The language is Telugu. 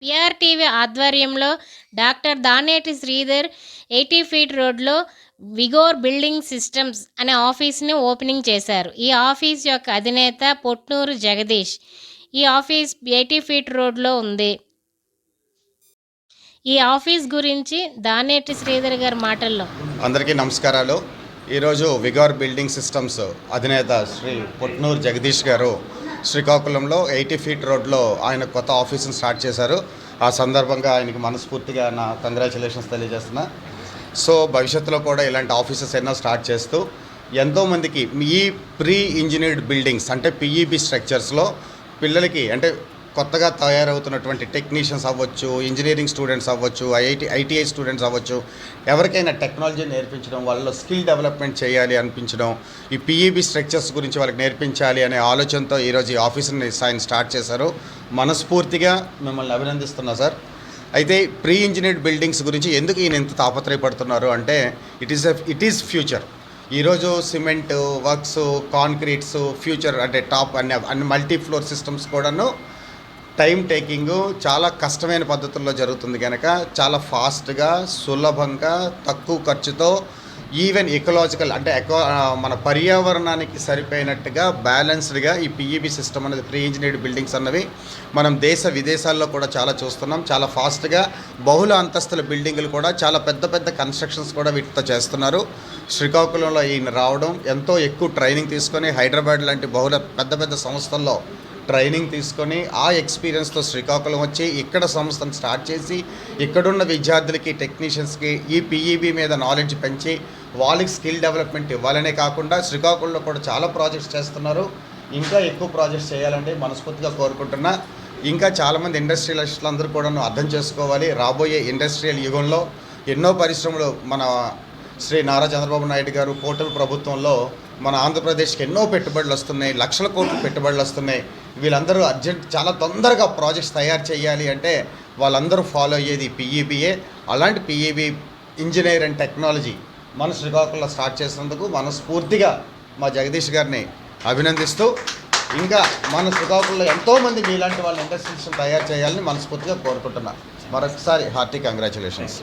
పిఆర్టీవీ ఆధ్వర్యంలో డాక్టర్ దానేటి శ్రీధర్ 80 ఫీట్ రోడ్లో విగోర్ బిల్డింగ్ సిస్టమ్స్ అనే ఆఫీస్ని ఓపెనింగ్ చేశారు. ఈ ఆఫీస్ యొక్క అధినేత పొట్నూరు జగదీష్. ఈ ఆఫీస్ 80 ఫీట్ రోడ్లో ఉంది. ఈ ఆఫీస్ గురించి దానేటి శ్రీధర్ గారి మాటల్లో. అందరికీ నమస్కారాలు. ఈరోజు విగోర్ బిల్డింగ్ సిస్టమ్స్ అధినేత శ్రీ పొట్నూరు జగదీష్ గారు శ్రీకాకుళంలో 80 ఫీట్ రోడ్లో ఆయన కొత్త ఆఫీస్ని స్టార్ట్ చేశారు. ఆ సందర్భంగా ఆయనకి మనస్ఫూర్తిగా నా కంగ్రాచులేషన్స్ తెలియజేస్తున్నా. సో భవిష్యత్తులో కూడా ఇలాంటి ఆఫీసెస్ ఎన్నో స్టార్ట్ చేస్తూ ఎంతోమందికి ఈ ప్రీ ఇంజనీర్డ్ బిల్డింగ్స్ అంటే పిఈబి స్ట్రక్చర్స్లో పిల్లలకి అంటే కొత్తగా తయారవుతున్నటువంటి టెక్నీషియన్స్ అవ్వచ్చు, ఇంజనీరింగ్ స్టూడెంట్స్ అవ్వచ్చు, ఐటీఐ స్టూడెంట్స్ అవ్వచ్చు, ఎవరికైనా టెక్నాలజీ నేర్పించడం, వాళ్ళలో స్కిల్ డెవలప్మెంట్ చేయాలి అనిపించడం, ఈ పిఈబి స్ట్రక్చర్స్ గురించి వాళ్ళకి నేర్పించాలి అనే ఆలోచనతో ఈరోజు ఈ ఆఫీస్ని ఆయన స్టార్ట్ చేశారు. మనస్ఫూర్తిగా మిమ్మల్ని అభినందిస్తున్నా సార్. అయితే ప్రీ ఇంజనీర్డ్ బిల్డింగ్స్ గురించి ఎందుకు ఈయన ఎంత తాపత్రయపడుతున్నారు అంటే ఇట్ ఈస్ ఫ్యూచర్. ఈరోజు సిమెంట్ వర్క్స్, కాంక్రీట్స్ ఫ్యూచర్ అంటే టాప్ అన్ని మల్టీ ఫ్లోర్ సిస్టమ్స్ కూడాను టైం టేకింగ్ చాలా కష్టమైన పద్ధతుల్లో జరుగుతుంది కనుక చాలా ఫాస్ట్గా, సులభంగా, తక్కువ ఖర్చుతో, ఈవెన్ ఎకలాజికల్ అంటే మన పర్యావరణానికి సరిపోయినట్టుగా బ్యాలెన్స్డ్గా ఈ పిఈబి సిస్టమ్ అనేది ప్రీ ఇంజనీర్డ్ బిల్డింగ్స్ అన్నవి మనం దేశ విదేశాల్లో కూడా చాలా చూస్తున్నాం. చాలా ఫాస్ట్గా బహుళ అంతస్తుల బిల్డింగులు కూడా చాలా పెద్ద పెద్ద కన్స్ట్రక్షన్స్ కూడా వీటితో చేస్తున్నారు. శ్రీకాకుళంలో ఈయన రావడం, ఎంతో ఎక్కువ ట్రైనింగ్ తీసుకొని హైదరాబాద్ లాంటి బహుళ పెద్ద పెద్ద సంస్థల్లో ట్రైనింగ్ తీసుకొని ఆ ఎక్స్పీరియన్స్తో శ్రీకాకుళం వచ్చి ఇక్కడ సంస్థను స్టార్ట్ చేసి ఇక్కడున్న విద్యార్థులకి, టెక్నీషియన్స్కి ఈ పిఈబి మీద నాలెడ్జ్ పెంచి వాళ్ళకి స్కిల్ డెవలప్మెంట్ ఇవ్వాలనే కాకుండా శ్రీకాకుళంలో కూడా చాలా ప్రాజెక్ట్స్ చేస్తున్నారు. ఇంకా ఎక్కువ ప్రాజెక్ట్స్ చేయాలంటే మనస్ఫూర్తిగా కోరుకుంటున్నా. ఇంకా చాలామంది ఇండస్ట్రియలిస్టులు అందరూ కూడా అర్థం చేసుకోవాలి. రాబోయే ఇండస్ట్రియల్ యుగంలో ఎన్నో పరిశ్రమలు మన శ్రీ నారా చంద్రబాబు నాయుడు గారు కూటమి ప్రభుత్వంలో మన ఆంధ్రప్రదేశ్కి ఎన్నో పెట్టుబడులు వస్తున్నాయి, లక్షల కోట్ల పెట్టుబడులు వస్తున్నాయి. వీళ్ళందరూ చాలా తొందరగా ప్రాజెక్ట్స్ తయారు చేయాలి అంటే వాళ్ళందరూ ఫాలో అయ్యేది పిఈబిఏ. అలాంటి పిఈబి ఇంజనీర్ అండ్ టెక్నాలజీ మన శ్రీకాకుళంలో స్టార్ట్ చేసినందుకు మనస్ఫూర్తిగా మా జగదీష్ గారిని అభినందిస్తూ, ఇంకా మన శ్రీకాకుళంలో ఎంతోమంది మీలాంటి వాళ్ళ ఇండస్ట్రీస్ని తయారు చేయాలని మనస్ఫూర్తిగా కోరుకుంటున్నాను. మరొకసారి హార్టీ కంగ్రాచులేషన్స్.